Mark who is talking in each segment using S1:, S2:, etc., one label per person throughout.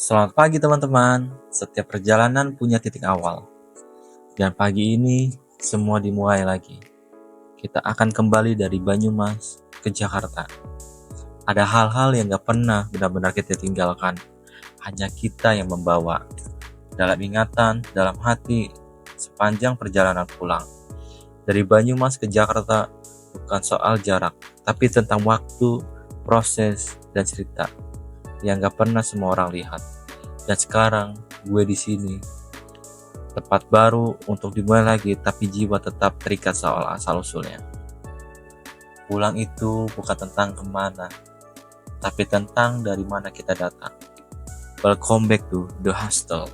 S1: Selamat pagi teman-teman, setiap perjalanan punya titik awal. Dan pagi ini semua dimulai lagi. Kita akan kembali dari Banyumas ke Jakarta. Ada hal-hal yang gak pernah benar-benar kita tinggalkan. Hanya kita yang membawa. Dalam ingatan, dalam hati, sepanjang perjalanan pulang. Dari Banyumas ke Jakarta bukan soal jarak, tapi tentang waktu, proses, dan cerita yang gak pernah semua orang lihat. Dan sekarang gue di sini, tempat baru untuk dimulai lagi, tapi jiwa tetap terikat soal asal usulnya. Pulang itu bukan tentang kemana, tapi tentang dari mana kita datang. Welcome back to the hostel.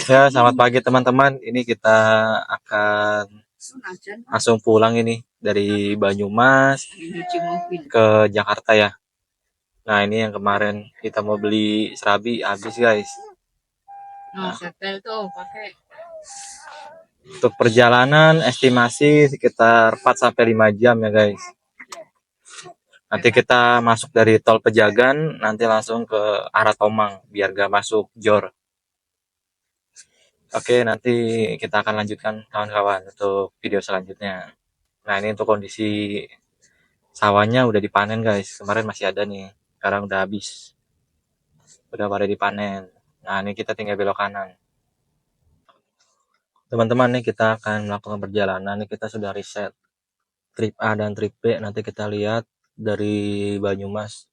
S1: Ya, selamat pagi teman-teman. Ini kita akan langsung pulang ini dari Banyumas ke Jakarta ya. Nah, ini yang kemarin kita mau beli serabi habis guys. Nah, untuk perjalanan estimasi sekitar 4-5 jam ya guys. Nanti kita masuk dari tol Pejagan, nanti langsung ke arah Tomang biar gak masuk Jor. Oke, nanti kita akan lanjutkan kawan-kawan untuk video selanjutnya. Nah, ini untuk kondisi sawahnya udah dipanen guys. Kemarin masih ada nih, sekarang udah habis. Udah pada dipanen. Nah, ini kita tinggal belok kanan. Teman-teman, nih kita akan melakukan perjalanan. Nih kita sudah riset trip A dan trip B. Nanti kita lihat dari Banyumas,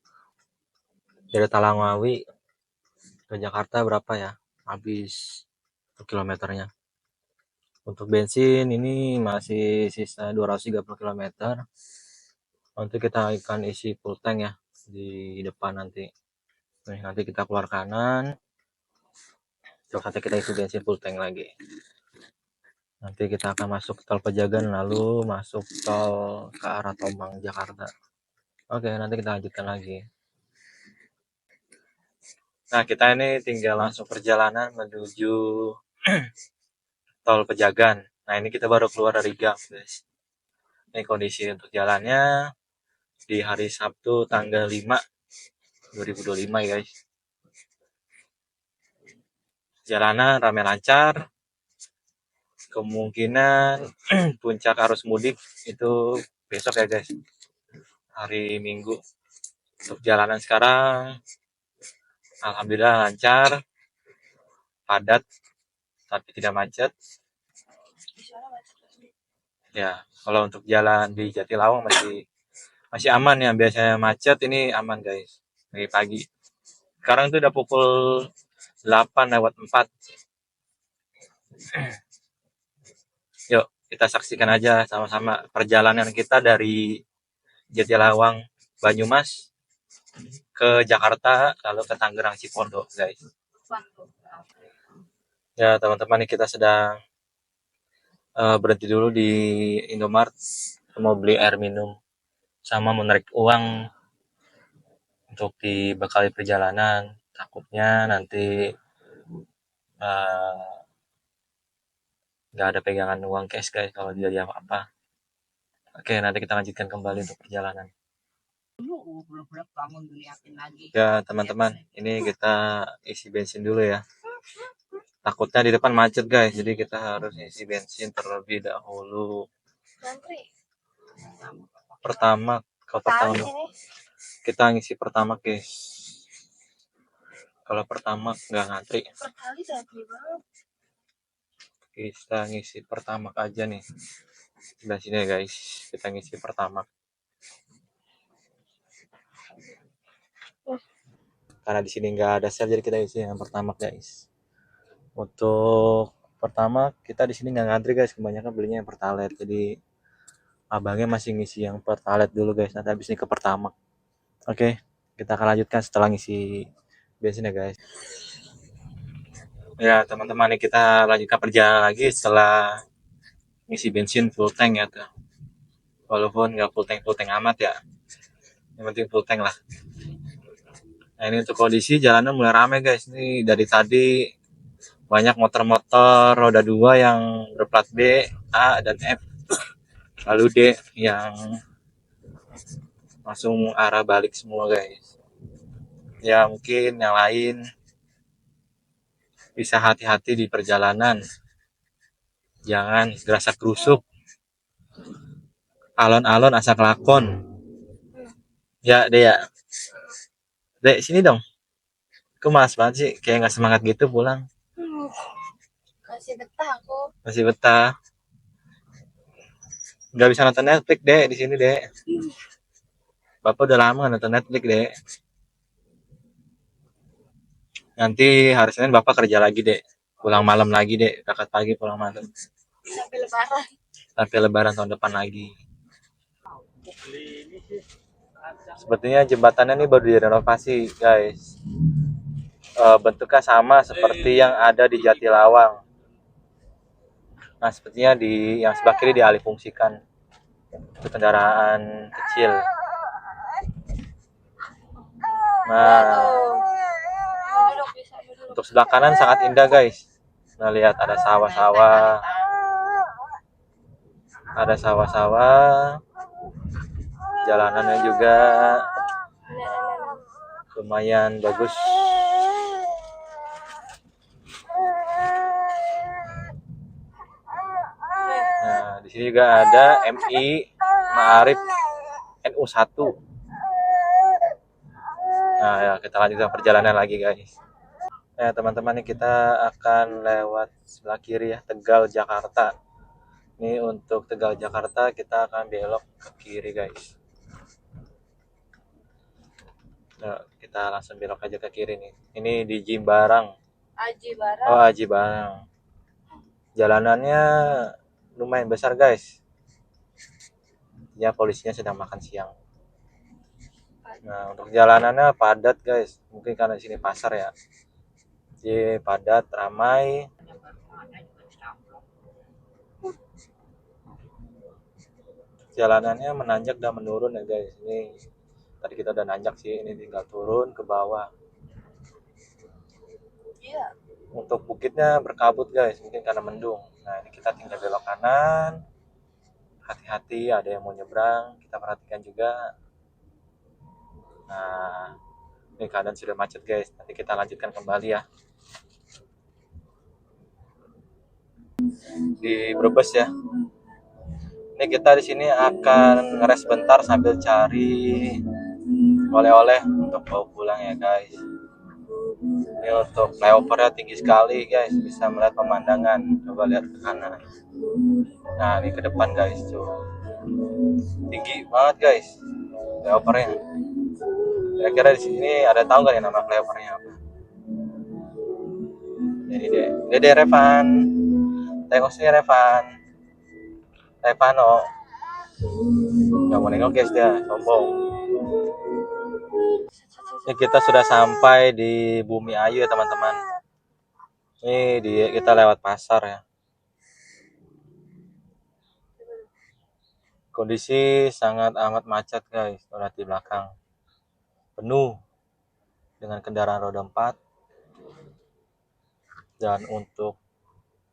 S1: dari Talangwawi ke Jakarta berapa ya habis kilometernya. Untuk bensin ini masih sisa 230 km. Nanti kita akan isi full tank ya di depan nanti. Nanti kita keluar kanan, terus nanti kita isi bensin full tank lagi. Nanti kita akan masuk tol Pejagan lalu masuk tol ke arah Tomang Jakarta. Oke, nanti kita lanjutkan lagi. Nah, kita ini tinggal langsung perjalanan menuju tol Pejagan. Nah, ini kita baru keluar dari gang, guys. Ini kondisi untuk jalannya di hari Sabtu tanggal 5 2025 ya, guys. Jalanan ramai lancar. Kemungkinan puncak arus mudik itu besok ya, guys. Hari Minggu. Untuk jalanan sekarang alhamdulillah lancar, padat, tapi tidak macet. Ya, kalau untuk jalan di Jatilawang masih aman ya. Biasanya macet, ini aman guys. Pagi-pagi. Sekarang itu udah pukul 8:04. Yuk, kita saksikan aja sama-sama perjalanan kita dari Jatilawang, Banyumas ke Jakarta, lalu ke Tangerang Cipondo, guys. Ya, teman-teman, kita sedang berhenti dulu di Indomaret, mau beli air minum sama menarik uang untuk dibekali perjalanan. Takutnya nanti nggak ada pegangan uang cash guys kalau jadi apa-apa. Oke, nanti kita lanjutkan kembali untuk perjalanan. Ya teman-teman, ini kita isi bensin dulu ya. Takutnya di depan macet guys, jadi kita harus isi bensin terlebih dahulu. Pertama kita ngisi pertama guys. Kalau pertama nggak ngantri. Kita ngisi pertama aja nih. Sebelah sini guys, kita ngisi pertama. Karena di sini nggak ada sel, jadi kita isi yang pertama guys. Untuk pertama kita di sini nggak ngantri guys, kebanyakan belinya yang pertalite. Jadi abangnya masih ngisi yang pertalite dulu guys. Nanti habis ini ke pertama. Oke, kita akan lanjutkan setelah ngisi bensin ya guys. Ya teman-teman, ini kita lanjutkan perjalanan lagi setelah ngisi bensin full tank ya tuh. Walaupun nggak full tank amat ya, yang penting full tank lah. Nah, ini untuk kondisi jalanan mulai ramai guys. Ini dari tadi Banyak motor-motor roda 2 yang berplat B, A, dan F. Lalu D yang langsung arah balik semua guys. Ya mungkin yang lain bisa hati-hati di perjalanan. Jangan gerasa gerusuk. Alon-alon asa kelakon. Ya deh ya. Dek sini dong. Kemas banget sih, kayak nggak semangat gitu pulang.
S2: Masih betah aku.
S1: Masih betah. Nggak bisa nonton Netflix dek di sini dek. Bapak udah lama nonton Netflix dek. Nanti hari Senin Bapak kerja lagi dek. Pulang malam lagi dek. Berangkat pagi pulang malam.
S2: Sampai lebaran.
S1: Sampai Lebaran tahun depan lagi. Sepertinya jembatannya ini baru direnovasi guys. Bentuknya sama seperti yang ada di Jatilawang. Nah sepertinya di yang sebelah kiri dialih fungsikan untuk kendaraan kecil. Nah untuk sebelah kanan sangat indah guys. Nah lihat ada sawah-sawah, ada sawah-sawah, jalanannya juga lumayan bagus. Nah, di sini juga ada MI Ma'arif NU 1. Nah, ya kita lanjutkan perjalanan lagi, guys. Nah, teman-teman, ini kita akan lewat sebelah kiri ya, Tegal Jakarta. Ini untuk Tegal Jakarta kita akan belok ke kiri, guys. Nah, kita langsung belok aja ke kiri nih. Ini di Jimbarang.
S2: Aji Barang.
S1: Oh, Aji Barang. Jalanannya lumayan besar guys. Ya polisinya sedang makan siang. Nah untuk jalanannya padat guys. Mungkin karena di sini pasar ya. Jadi padat, ramai. Jalanannya menanjak dan menurun ya guys. Ini tadi kita udah nanjak sih. Ini tinggal turun ke bawah.
S2: Iya.
S1: Untuk bukitnya berkabut guys. Mungkin karena mendung. Nah ini kita tinggal belok kanan. Hati-hati ada yang mau nyebrang, kita perhatikan juga. Nah, ini keadaan sudah macet guys. Nanti kita lanjutkan kembali ya. Di Brebes ya. Ini kita di sini akan ngeres bentar sambil cari oleh-oleh untuk bawa pulang ya guys. Ini untuk flyovernya tinggi sekali guys, bisa melihat pemandangan. Coba lihat ke kanan. Nah ini ke depan guys, tuh tinggi banget guys flyovernya. Kira-kira di sini ada tahu nggak ya nama flyovernya apa? Ini deh Revan. Tengok sini Revan. Revano. Nggak mau nengok guys dia, sombong. Ini kita sudah sampai di Bumi Ayu ya teman-teman. Ini kita lewat pasar ya. Kondisi sangat amat macet guys. Lihat di belakang. Penuh dengan kendaraan roda 4. Dan untuk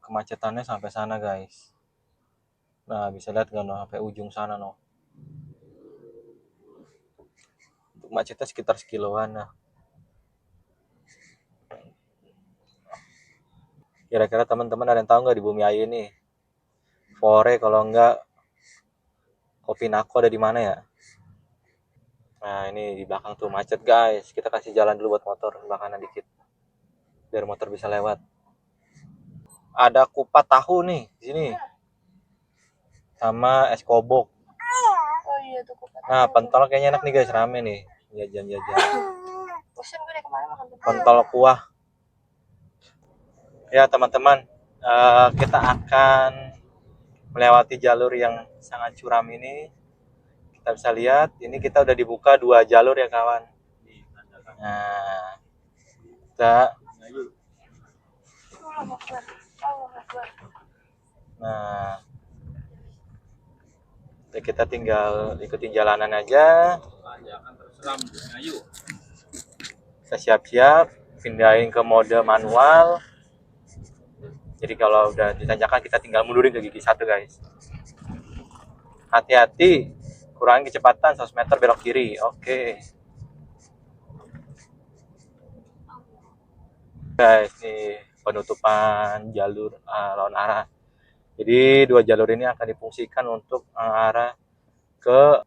S1: kemacetannya sampai sana guys. Nah bisa lihat nggak sampai ujung sana no. Untuk macetnya sekitar sekiloan nah. Kira-kira teman-teman ada yang tahu nggak di Bumi Ayu ini? Fore kalau enggak Kopi Nako ada di mana ya? Nah ini di belakang tuh macet guys. Kita kasih jalan dulu buat motor belakangan dikit. Biar motor bisa lewat. Ada kupat tahu nih di sini. Sama es kobok.
S2: Oh iya tuh kupat.
S1: Nah pentol kayaknya enak nih guys, rame nih. Jajan-jajan.
S2: Bosan gue deh kemarin makan
S1: Pentol kuah. Ya teman-teman, kita akan melewati jalur yang sangat curam ini. Kita bisa lihat, ini kita udah dibuka 2 jalur ya kawan. Nah, kita ya kita tinggal ikutin jalanan aja. Kita siap-siap pindahin ke mode manual. Jadi kalau udah ditanjakan kita tinggal mundurin ke gigi 1 guys. Hati-hati, kurangi kecepatan 100 meter belok kiri. Oke. Guys, ini penutupan jalur lawan arah. Jadi dua jalur ini akan difungsikan untuk arah ke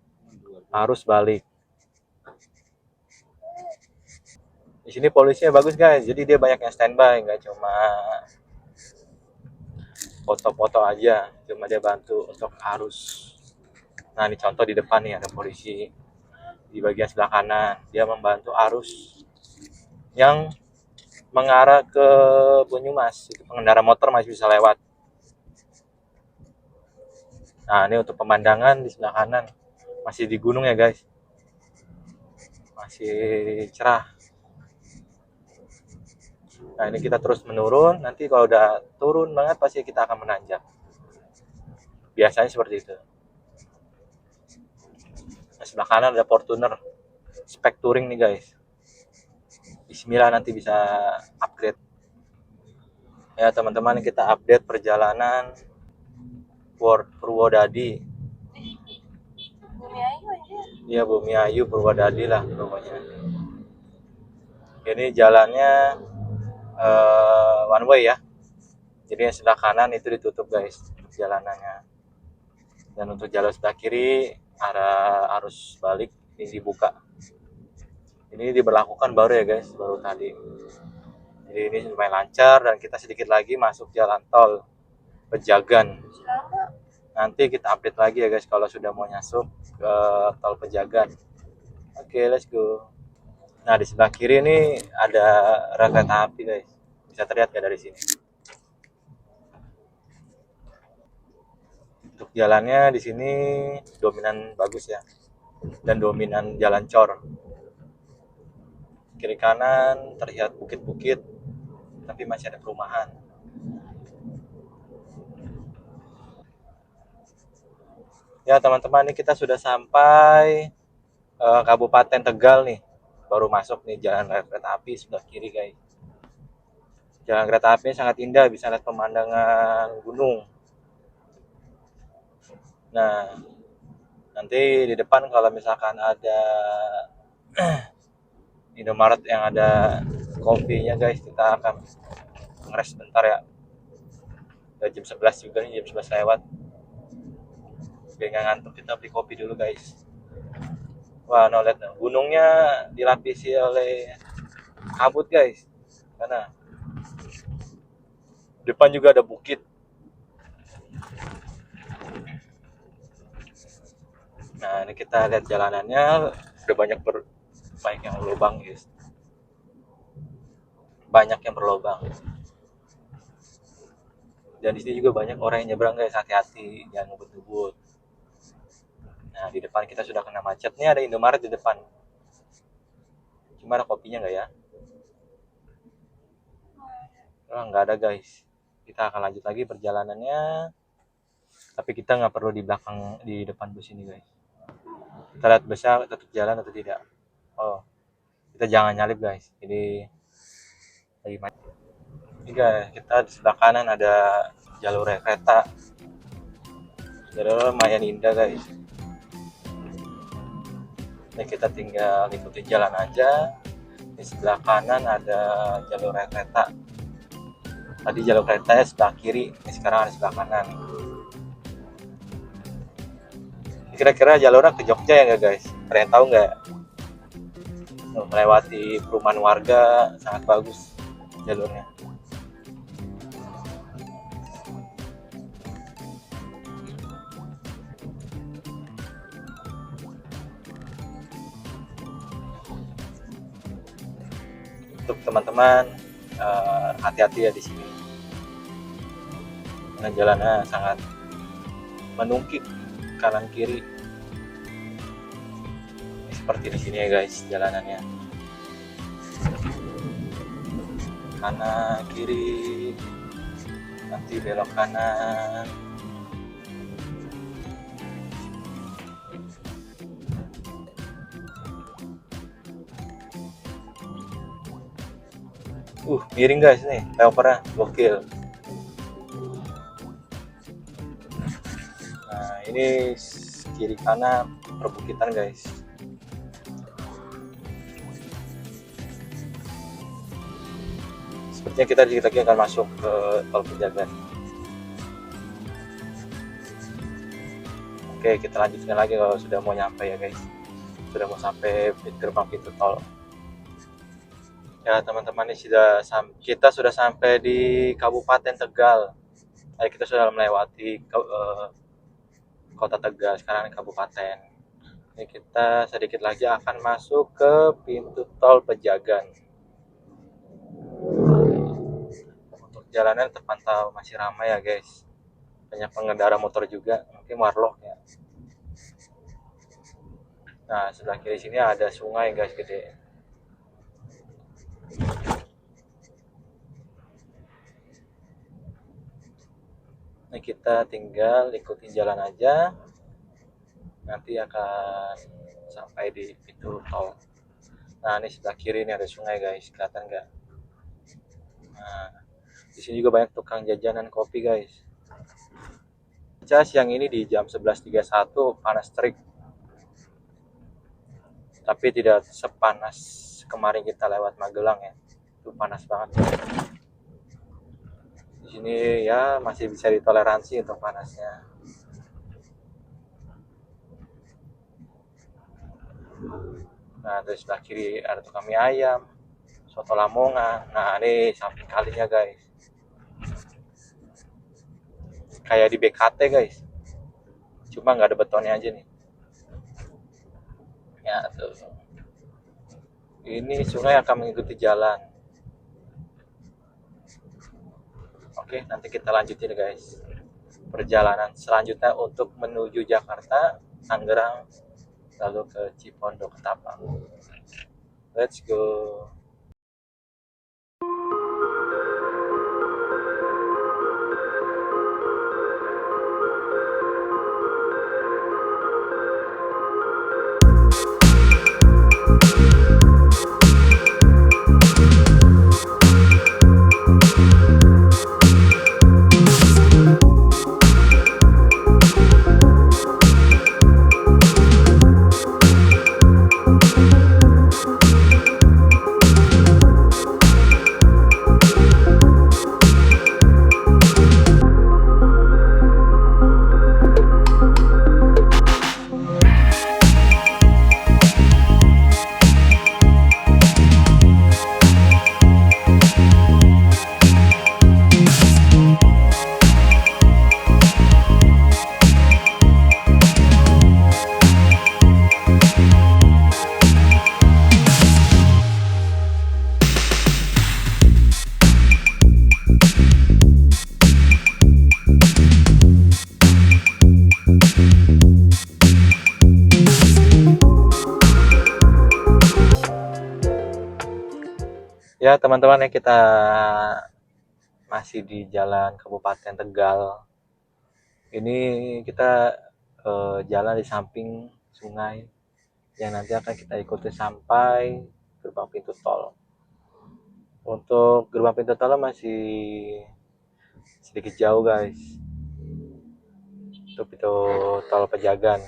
S1: arus balik. Di sini polisinya bagus guys, jadi dia banyak yang standby, nggak cuma foto-foto aja, cuma dia bantu untuk arus. Nah ini contoh di depan nih ada polisi di bagian sebelah kanan, dia membantu arus yang mengarah ke Banyumas. Itu pengendara motor masih bisa lewat. Nah ini untuk pemandangan di sebelah kanan, masih di gunung ya guys, masih cerah. Nah ini kita terus menurun, nanti kalau udah turun banget pasti kita akan menanjak. Biasanya seperti itu. Nah, sebelah kanan ada Fortuner spek touring nih guys. Bismillah nanti bisa upgrade. Ya teman-teman, kita update perjalanan Purwodadi.
S2: Bumi Ayu aja.
S1: Iya Bumi Ayu Purwodadi lah pokoknya. Ini jalannya one way ya. Jadi yang sebelah kanan itu ditutup guys jalanannya. Dan untuk jalur sebelah kiri arah arus balik ini dibuka. Ini diberlakukan baru ya guys, baru tadi. Jadi ini lumayan lancar dan kita sedikit lagi masuk jalan tol Pejagan.
S2: Selama
S1: Nanti kita update lagi ya guys kalau sudah mau masuk ke tol Pejagan. Oke, let's go. Nah di sebelah kiri ini ada rel kereta api guys. Bisa terlihat nggak dari sini? Untuk jalannya di sini dominan bagus ya, dan dominan jalan cor. Kiri kanan terlihat bukit-bukit, tapi masih ada perumahan. Ya teman-teman, ini kita sudah sampai Kabupaten Tegal nih. Baru masuk nih jalan rel kereta api sebelah kiri guys. Jalan kereta api sangat indah, bisa lihat pemandangan gunung. Nah, nanti di depan kalau misalkan ada Indomaret yang ada kopinya guys, kita akan ngeres bentar ya. Udah jam 11 juga nih, jam 11 lewat. Biar nggak ngantuk, kita beli kopi dulu guys. Wah, no lihat no. Gunungnya dilapisi oleh kabut guys. Karena depan juga ada bukit. Nah, ini kita lihat jalanannya udah banyak yang berlubang guys. Banyak yang berlubang. Dan di sini juga banyak orang yang nyebrang guys, hati-hati jangan ngebut-ngebut. Nah di depan kita sudah kena macet. Nih ada Indomaret di depan. Cuma ada kopinya nggak ya? Oh, nggak ada guys. Kita akan lanjut lagi perjalanannya. Tapi kita nggak perlu di belakang, di depan bus ini guys. Kita lihat busnya tetap jalan atau tidak. Oh, kita jangan nyalip guys. Jadi lagi macet. Ini guys, kita di sebelah kanan ada jalur kereta. Jalur lumayan indah guys. Ini kita tinggal ikutin jalan aja. Di sebelah kanan ada jalur kereta. Tadi jalur keretanya sebelah kiri, ini sekarang ada sebelah kanan. Kira-kira jalurnya ke Jogja ya nggak guys? Ada yang tahu nggak? Melewati perumahan warga, sangat bagus jalurnya. Untuk teman-teman hati-hati ya di sini. Karena jalannya sangat menungkik kanan kiri. Seperti di sini ya guys jalanannya. Kanan kiri, nanti belok kanan. Miring guys nih, flyovernya gokil. Nah, ini kiri kanan perbukitan guys. Sepertinya kita dikit lagi akan masuk ke tol Pejagan. Oke, kita lanjutkan lagi kalau sudah mau nyampe ya guys. Sudah mau sampai gerbang pintu tol. Ya teman-teman, ini kita sudah sampai di Kabupaten Tegal. Kita sudah melewati Kota Tegal, sekarang kabupaten. Ini kita sedikit lagi akan masuk ke pintu tol Pejagan. Untuk jalanan terpantau masih ramai ya guys. Banyak pengendara motor juga, mungkin warlock ya. Nah, sebelah kiri sini ada sungai guys, gede. Nah, kita tinggal ikutin jalan aja. Nanti akan sampai di pintu tol. Nah, ini sebelah kiri ini ada sungai guys, kelihatan nggak? Nah, di sini juga banyak tukang jajanan kopi guys. Siang ini di jam 11.31 panas terik, tapi tidak sepanas kemarin kita lewat Magelang ya. Itu panas banget. Di sini ya masih bisa ditoleransi untuk panasnya. Nah, terus sebelah kiri ada tukang mie ayam, soto Lamongan. Nah, ini samping kalinya guys. Kayak di BKT guys. Cuma nggak ada betonnya aja nih. Ya tuh. Ini sungai akan mengikuti jalan. Oke, nanti kita lanjutin guys. Perjalanan selanjutnya untuk menuju Jakarta, Tangerang, lalu ke Cipondo, Ketapang. Let's go. Ya teman-teman, ya kita masih di jalan Kabupaten Tegal. Ini kita jalan di samping sungai yang nanti akan kita ikuti sampai gerbang pintu tol. Untuk gerbang pintu tol masih sedikit jauh guys. Untuk pintu tol Pejagan.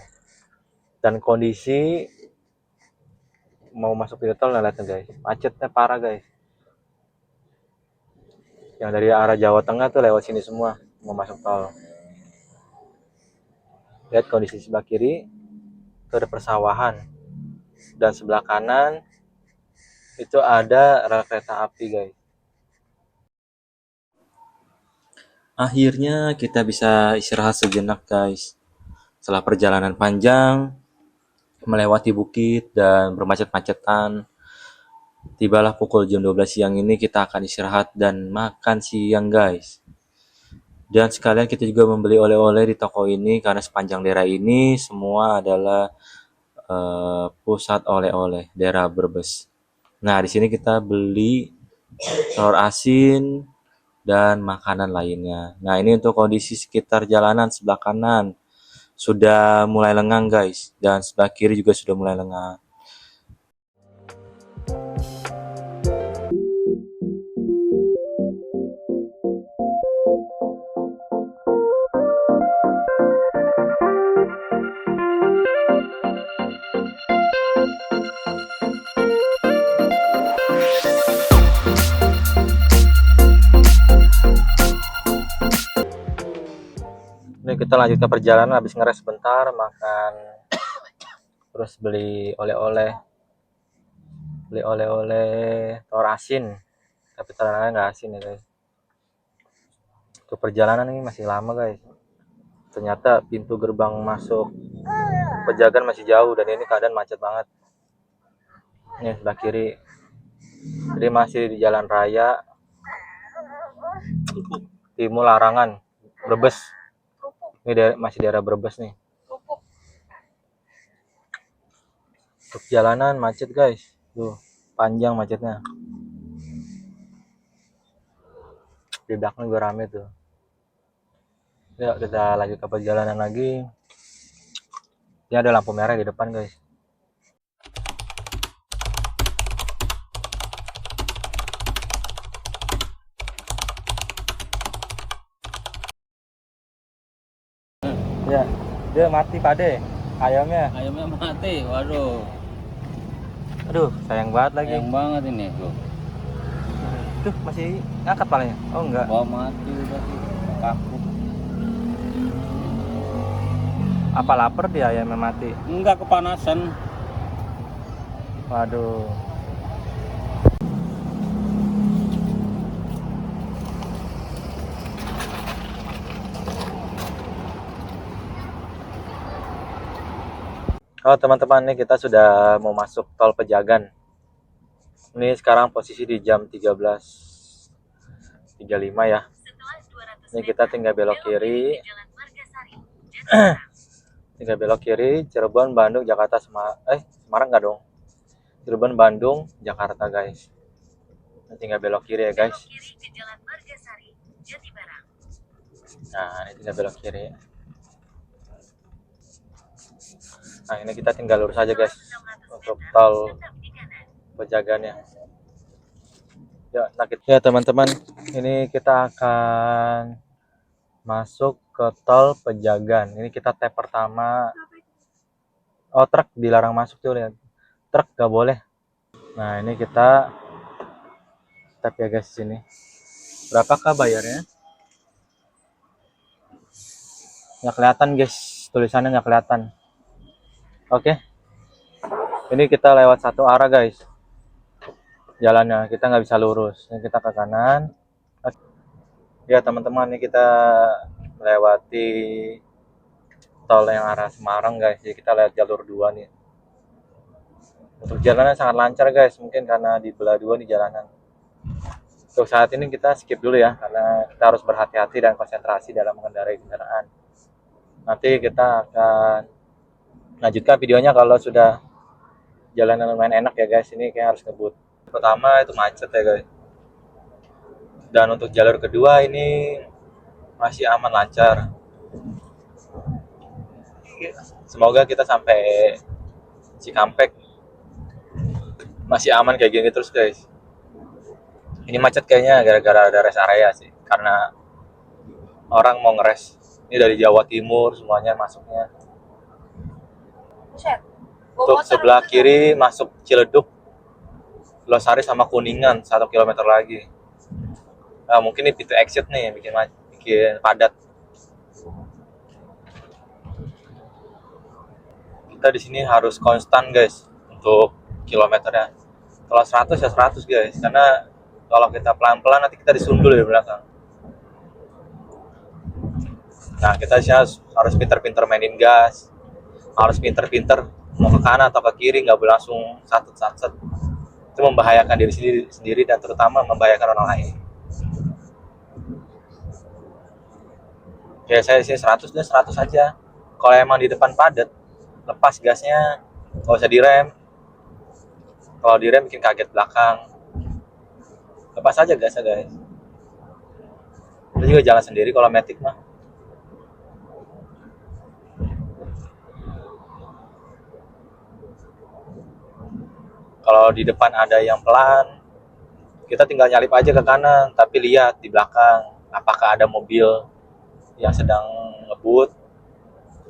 S1: Dan kondisi mau masuk pintu tol, lihat guys, macetnya parah guys. Yang dari arah Jawa Tengah tuh lewat sini semua mau masuk tol. Lihat kondisi sebelah kiri, itu ada persawahan, dan sebelah kanan itu ada rel kereta api guys. Akhirnya kita bisa istirahat sejenak guys. Setelah perjalanan panjang, melewati bukit dan bermacet-macetan, tibalah pukul jam 12 siang ini kita akan istirahat dan makan siang guys. Dan sekalian kita juga membeli oleh-oleh di toko ini karena sepanjang daerah ini semua adalah pusat oleh-oleh daerah Brebes. Nah, di sini kita beli telur asin dan makanan lainnya. Nah, ini untuk kondisi sekitar jalanan sebelah kanan sudah mulai lengang guys, dan sebelah kiri juga sudah mulai lengang. Ini kita lanjutkan perjalanan, habis ngeres sebentar, makan, terus beli oleh-oleh telur asin, tapi telurnya nggak asin ya guys. Untuk perjalanan ini masih lama guys, ternyata pintu gerbang masuk Pejagan masih jauh dan ini keadaan macet banget. Ini sebelah kiri, jadi masih di jalan raya Timur Larangan, Brebes. Ini masih daerah Brebes nih. Untuk jalanan macet guys, tuh panjang macetnya. Di belakang juga rame tuh. Yuk kita lanjut ke perjalanan lagi. Ini ada lampu merah di depan guys. Ya, dia mati pade ayamnya.
S3: Ayamnya mati, waduh.
S1: Aduh, sayang banget lagi.
S3: Sayang banget ini tuh.
S1: Tuh masih ngangkat palanya. Oh enggak.
S3: Wah, mati udah sih. Kaku.
S1: Apa lapar dia ayamnya mati?
S3: Enggak, kepanasan.
S1: Waduh. Oh teman-teman, nih kita sudah mau masuk tol Pejagan. Ini sekarang posisi di jam 13.35 ya. Ini kita tinggal belok kiri. Tinggal belok kiri, Cirebon, Bandung, Jakarta, Semarang nggak dong? Cirebon, Bandung, Jakarta guys. Ini tinggal belok kiri ya guys. Nah, ini tinggal belok kiri. Nah, ini kita tinggal lurus aja guys untuk tol Pejagannya. Ya, ya teman-teman, ini kita akan masuk ke tol Pejagan. Ini kita tap pertama. Oh, truk dilarang masuk tuh, lihat. Truk gak boleh. Nah, ini kita tap ya guys sini. Berapakah bayarnya? Nggak kelihatan guys, tulisannya nggak kelihatan. Oke. Ini kita lewat satu arah guys. Jalannya kita nggak bisa lurus. Ini kita ke kanan. Ya teman-teman, ini kita melewati tol yang arah Semarang guys. Jadi kita lewat jalur 2 nih. Untuk jalanan sangat lancar guys, mungkin karena di belah 2 nih jalanan. Untuk saat ini kita skip dulu ya, karena kita harus berhati-hati dan konsentrasi dalam mengendarai kendaraan. Nanti kita akan lanjutkan videonya kalau sudah jalanan lumayan enak ya guys. Ini kayak harus ngebut. Pertama itu macet ya guys. Dan untuk jalur kedua ini masih aman lancar. Semoga kita sampai Cikampek masih aman kayak gini terus guys. Ini macet kayaknya gara-gara ada rest area sih, karena orang mau ngeres. Ini dari Jawa Timur semuanya masuknya. Untuk sebelah kiri masuk Ciledug, Losari sama Kuningan 1 km lagi. Nah, mungkin ini pintu exit nih bikin padat. Kita di sini harus konstan guys untuk kilometernya. Kalau 100 ya 100 guys, karena kalau kita pelan-pelan nanti kita disundul di belakang. Nah, kita harus pinter-pinter mainin gas, harus pinter-pinter mau ke kanan atau ke kiri, nggak boleh langsung satut. Itu membahayakan diri sendiri dan terutama membahayakan orang lain. Ya saya sih 100 dan 100 aja. Kalau emang di depan padat, lepas gasnya, nggak usah direm. Kalau direm bikin kaget belakang. Lepas aja gasnya guys. Itu juga jalan sendiri kalau matic mah. Kalau di depan ada yang pelan, kita tinggal nyalip aja ke kanan, tapi lihat di belakang apakah ada mobil yang sedang ngebut.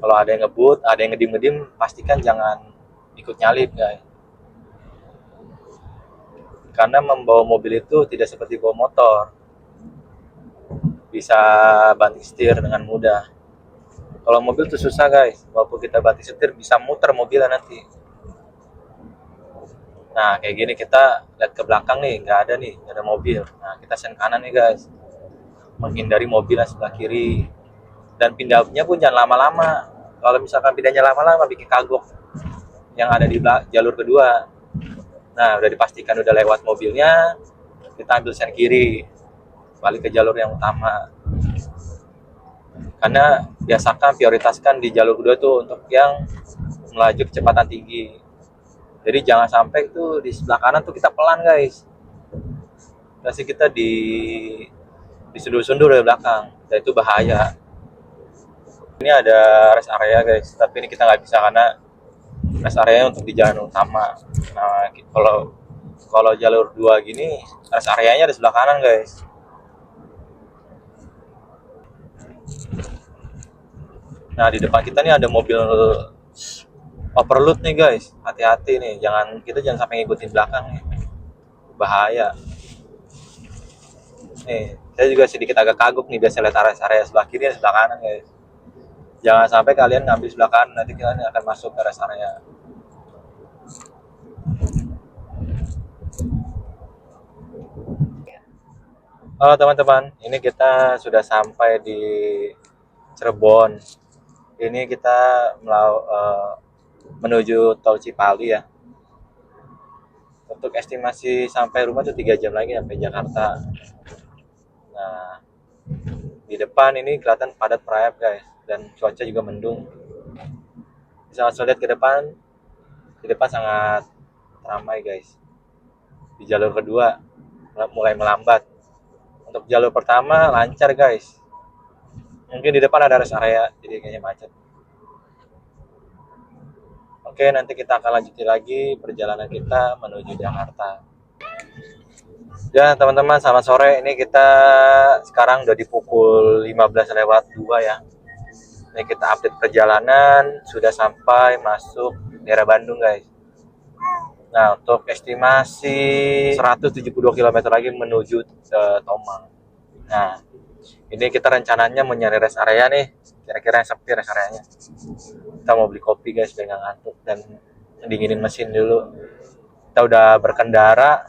S1: Kalau ada yang ngebut, ada yang ngedim-ngedim, pastikan jangan ikut nyalip guys. Karena membawa mobil itu tidak seperti bawa motor, bisa banting setir dengan mudah. Kalau mobil tuh susah guys, walaupun kita banting setir bisa muter mobilnya nanti. Nah kayak gini kita lihat ke belakang nih, nggak ada nih, nggak ada mobil. Nah kita sen kanan nih guys, menghindari mobil yang sebelah kiri. Dan pindahnya pun jangan lama-lama. Kalau misalkan pindahnya lama-lama bikin kagok yang ada di jalur kedua. Nah udah dipastikan udah lewat mobilnya, kita ambil sen kiri, balik ke jalur yang utama. Karena biasakan prioritaskan di jalur kedua tuh untuk yang melaju kecepatan tinggi. Jadi jangan sampai tuh di sebelah kanan tuh kita pelan guys. Pasti kita disundur-sundur dari belakang, dan itu bahaya. Ini ada rest area guys, tapi ini kita nggak bisa karena rest area untuk di jalan utama. Nah kalau kalau jalur 2 gini rest areanya di sebelah kanan guys. Nah di depan kita nih ada mobil overload nih guys, hati-hati nih, kita jangan sampai ngikutin belakang nih, bahaya. Nih saya juga sedikit agak kagok nih biasa lihat area sebelah kiri dan sebelah kanan guys. Jangan sampai kalian ngambil sebelah kanan, nanti kalian akan masuk ke rest area. Halo teman-teman, ini kita sudah sampai di Cirebon. Ini kita menuju tol Cipali ya. Untuk estimasi sampai rumah tuh 3 jam lagi sampai Jakarta. Nah, di depan ini kelihatan padat merayap guys, dan cuaca juga mendung. Bisa langsung lihat ke depan, di depan sangat ramai guys. Di jalur kedua mulai melambat. Untuk jalur pertama lancar guys. Mungkin di depan ada rest area, jadi kayaknya macet. Oke, nanti kita akan lanjutin lagi perjalanan kita menuju Jakarta. Ya teman-teman, selamat sore. Ini kita sekarang udah di pukul 15:02 ya. Ini kita update perjalanan, sudah sampai masuk daerah Bandung guys. Nah untuk estimasi 172 km lagi menuju Tomang. Nah ini kita rencananya mau nyari rest area nih, kira-kira yang sepi rest areanya. Kita mau beli kopi guys biar nggak ngantuk dan dinginin mesin dulu. Kita udah berkendara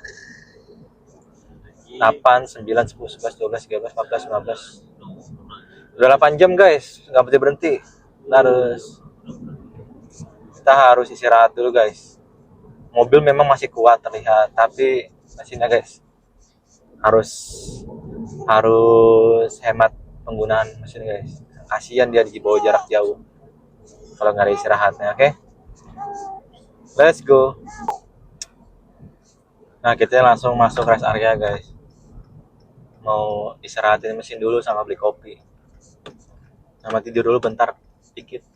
S1: 8, 9, 10, 11, 12, 13, 14, 15. Udah 8 jam guys, nggak berhenti. Kita harus istirahat dulu guys. Mobil memang masih kuat terlihat, tapi mesinnya guys harus hemat penggunaan mesin guys. Kasihan dia di bawah jarak jauh kalau nggak ada istirahatnya. Oke, let's go. Nah kita langsung masuk rest area guys. Mau istirahatin mesin dulu sama beli kopi, sama tidur dulu bentar dikit.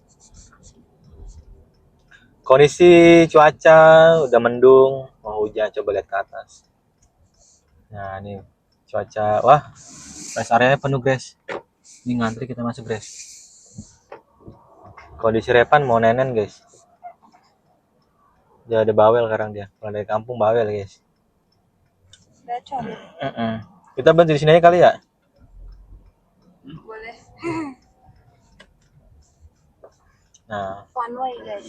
S1: Kondisi cuaca udah mendung, mau hujan, coba lihat ke atas. Nah ini cuaca, wah rest area penuh guys. Ini ngantri kita masuk guys. Kondisi Repan mau nenen guys. Dia ada bawel sekarang dia. Kalau dari kampung bawel guys.
S2: Bacot.
S1: Kita berhenti di sini aja kali ya.
S2: Boleh.
S1: Nah,
S2: One way guys.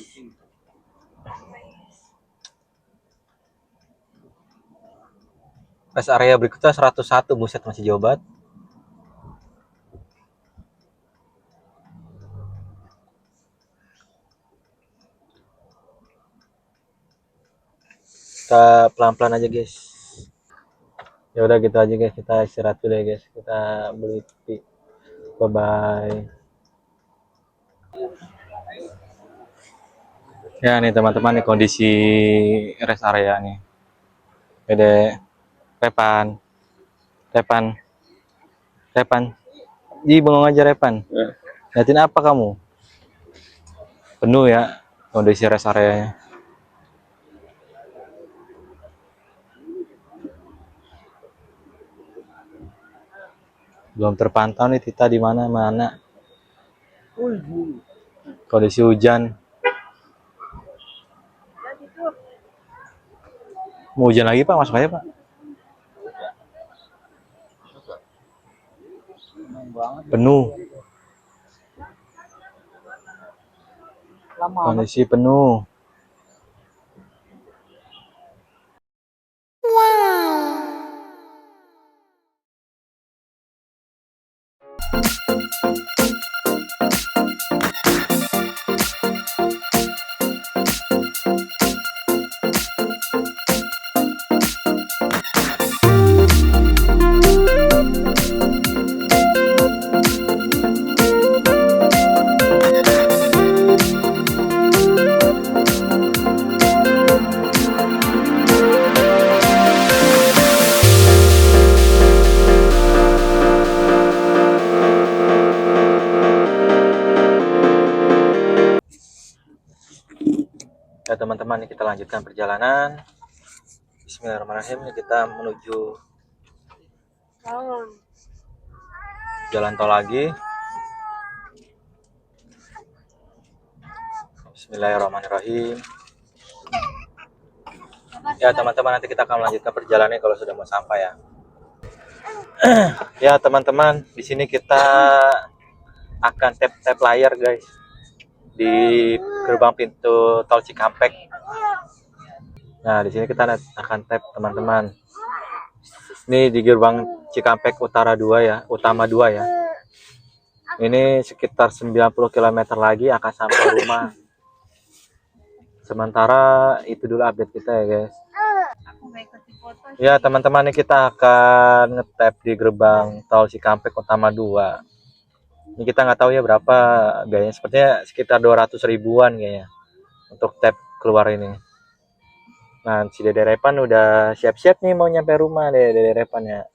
S1: rest area berikutnya 101, buset masih jauh banget. Kita pelan-pelan aja guys. Ya udah gitu aja guys, kita istirahat dulu ya guys. Kita beli kopi. Bye bye. Ya nih teman-teman, nih kondisi rest area nih. Bede Repan. Ji bengong aja Repan. Liatin apa kamu? Penuh ya kondisi rest areanya. Belum terpantau nih Tita di mana-mana. Kondisi hujan. Mau hujan lagi Pak, masuk aja Pak. Penuh. Kondisi penuh. Ya teman-teman, kita lanjutkan perjalanan. Bismillahirrahmanirrahim. Ini kita menuju jalan tol lagi. Bismillahirrahmanirrahim. Ya teman-teman, nanti kita akan melanjutkan perjalanannya kalau sudah mau sampai ya. Ya teman-teman, di sini kita akan tap layar guys di gerbang pintu tol Cikampek. Nah di sini kita akan tap teman-teman. Ini di gerbang Cikampek Utara 2 ya, Utama 2 ya. Ini sekitar 90 km lagi akan sampai rumah. Sementara itu dulu update kita ya guys. Ya teman-teman, ini kita akan ngetap di gerbang tol Cikampek Utama 2. Ini kita nggak tahu ya berapa biayanya, sepertinya sekitar 200 ribuan kayaknya untuk tap keluar ini. Nah si Dede Repan udah siap-siap nih mau nyampe rumah deh Dede Repan ya.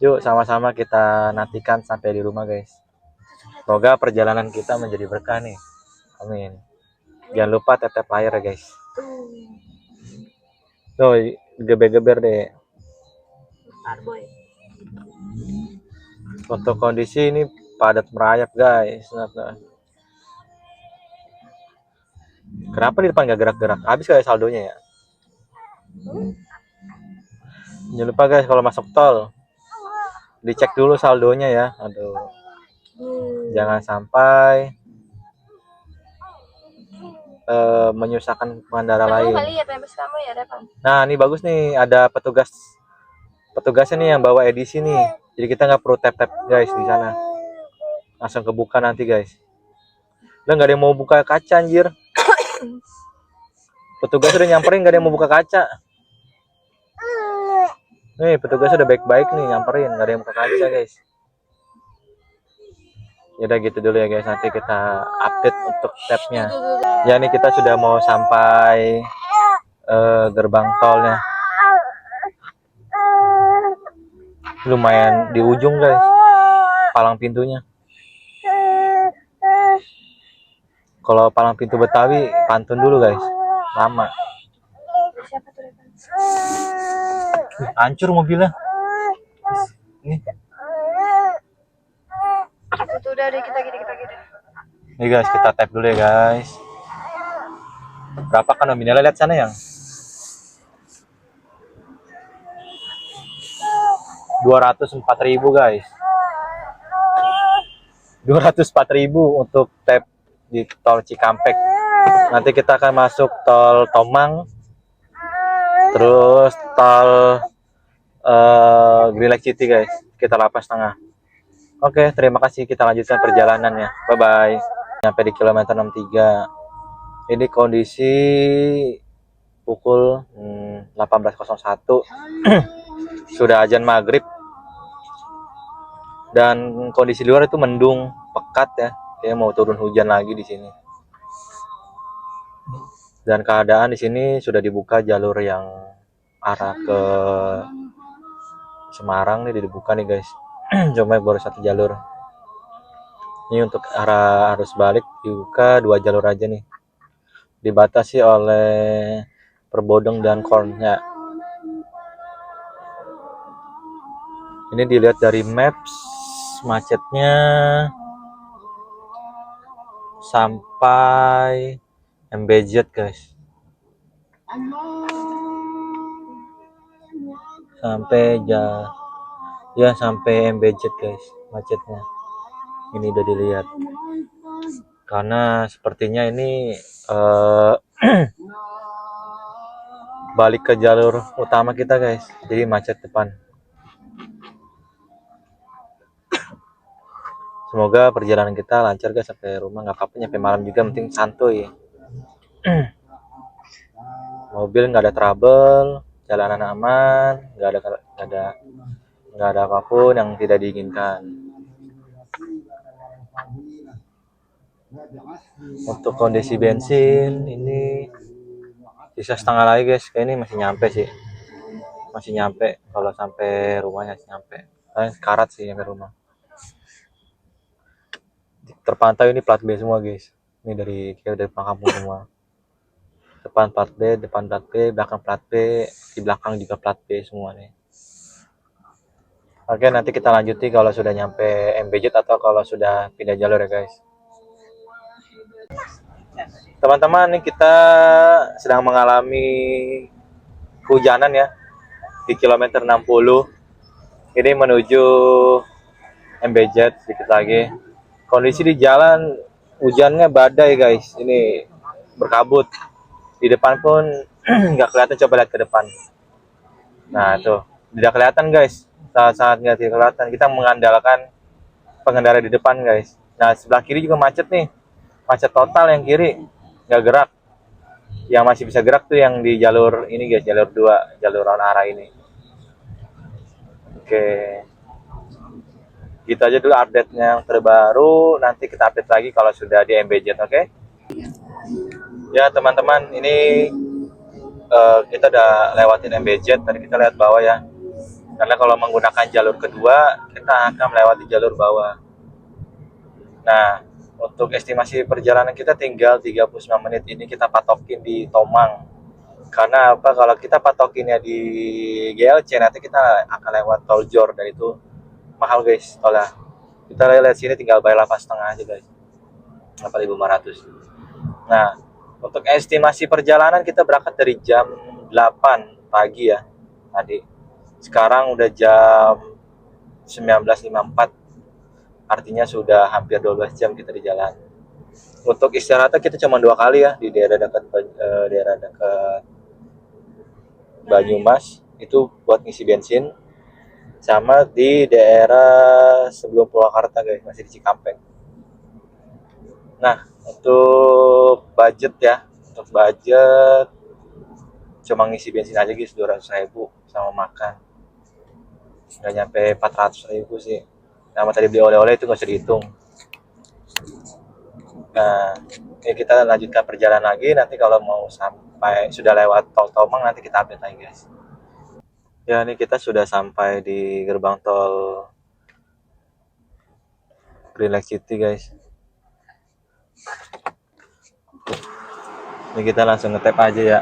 S1: Yuk sama-sama kita nantikan sampai di rumah guys. Semoga perjalanan kita menjadi berkah nih. Amin. Jangan lupa tap layar ya guys. Tuh geber-geber deh. Untuk kondisi ini padat merayap guys. Kenapa di depan gak gerak-gerak? Habis kayak saldonya ya. Jangan lupa guys, kalau masuk tol dicek dulu saldonya ya. Aduh, jangan sampai menyusahkan pengendara lain. Nah ini bagus nih, ada petugasnya nih yang bawa edisi nih. Jadi kita nggak perlu tap guys di sana, langsung kebuka nanti guys. Udah nggak ada yang mau buka kaca anjir. Petugas udah nyamperin, nggak ada yang mau buka kaca. Nih petugas udah baik-baik nih nyamperin, nggak ada yang buka kaca guys. Ya udah gitu dulu ya guys, nanti kita update untuk tapnya. Ya nih kita sudah mau sampai gerbang tolnya. Lumayan di ujung guys, palang pintunya. Kalau palang pintu Betawi pantun dulu guys, lama. Hancur mobilnya. Nih.
S2: Itu udah deh, kita gini.
S1: Nih guys, kita tap dulu ya guys. Berapa kan nominalnya, lihat sana yang 204.000 guys. 204.000 untuk tap di tol Cikampek. Nanti kita akan masuk tol Tomang, terus tol Green Lake City guys, kita 8,5. Oke, terima kasih, kita lanjutkan perjalanannya. Bye bye. Sampai di kilometer 63. Ini kondisi pukul 18.01. Sudah azan maghrib. Dan kondisi luar itu mendung, pekat ya. Kayak mau turun hujan lagi di sini. Dan keadaan di sini sudah dibuka jalur yang arah ke Semarang nih, dibuka nih guys. Cuma baru satu jalur. Ini untuk arah arus balik dibuka 2 jalur aja nih. Dibatasi oleh Perbodong dan Korn ya. Ini dilihat dari maps, macetnya sampai MBZ guys. Sampai MBZ guys macetnya. Ini udah dilihat. karena sepertinya ini balik ke jalur utama kita guys, jadi macet depan. Semoga perjalanan kita lancar guys sampai rumah, nggak apa-apa nyampe malam juga, penting santuy. Mobil nggak ada trouble, jalanan aman, nggak ada apapun yang tidak diinginkan. Untuk kondisi bensin ini sisa setengah lagi guys, kayak ini masih nyampe sih, masih nyampe kalau sampai rumahnya, masih nyampe. Karat sih nyampe rumah. Terpantau ini plat B semua guys, ini dari kampung semua. Depan plat B, belakang plat B, di belakang juga plat B semua nih. Oke, nanti kita lanjuti kalau sudah nyampe MBJ atau kalau sudah pindah jalur ya guys. Teman-teman, ini kita sedang mengalami hujanan ya di kilometer 60. Ini menuju MBJ sedikit lagi. Kondisi di jalan hujannya badai guys, ini berkabut. Di depan pun nggak kelihatan, coba lihat ke depan. Nah tuh, tidak kelihatan guys, sangat nggak kelihatan. Kita mengandalkan pengendara di depan guys. Nah sebelah kiri juga macet nih, macet total yang kiri, nggak gerak. Yang masih bisa gerak tuh yang di jalur ini guys, jalur 2, jalur arah ini. Oke, gitu aja dulu update yang terbaru. Nanti kita update lagi kalau sudah di MBJ, oke? Ya teman-teman, ini kita udah lewatin MBJ. Tadi kita lihat bawah ya, karena kalau menggunakan jalur kedua kita akan melewati jalur bawah. Nah, untuk estimasi perjalanan kita tinggal 39 menit. Ini kita patokin di Tomang. Karena apa? Kalau kita patokinnya di GLC, nanti kita akan lewat tol Jor, dan itu mahal guys tolnya. Kita lihat sini tinggal bayar 8,5 aja guys, 8.500. Nah, untuk estimasi perjalanan kita berangkat dari jam 8 pagi ya tadi. Sekarang udah jam 19.54, artinya sudah hampir 12 jam kita di jalan. Untuk istirahatnya kita cuma 2 kali ya, di daerah dekat Banyumas, itu buat ngisi bensin, sama di daerah sebelum Purwakarta guys, masih di Cikampek. Nah, untuk budget ya, untuk budget cuma ngisi bensin aja guys 200.000 sama makan, nggak nyampe 400.000 sih. Sama tadi beli oleh-oleh itu nggak usah dihitung. Nah, ini kita lanjutkan perjalanan lagi. Nanti kalau mau sampai sudah lewat tol Tomang, nanti kita update lagi guys. Ya, ini kita sudah sampai di gerbang tol Green Lake City guys. Ini kita langsung ngetap aja ya.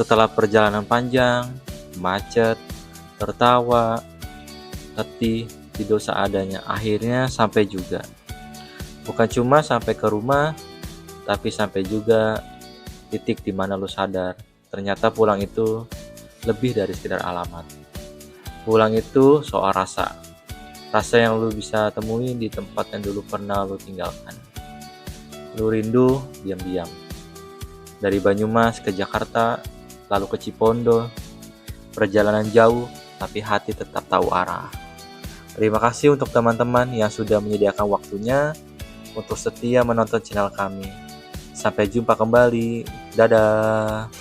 S1: Setelah perjalanan panjang, macet, tertawa, letih, tidur seadanya, akhirnya sampai juga. Bukan cuma sampai ke rumah, tapi sampai juga titik di mana lu sadar ternyata pulang itu lebih dari sekedar alamat. Pulang itu soal rasa yang lu bisa temuin di tempat yang dulu pernah lu tinggalkan. Lu rindu diam-diam dari Banyumas ke Jakarta, lalu ke Cipondo. Perjalanan jauh, tapi hati tetap tahu arah. Terima kasih untuk teman-teman yang sudah menyediakan waktunya untuk setia menonton channel kami. Sampai jumpa kembali. Dadah.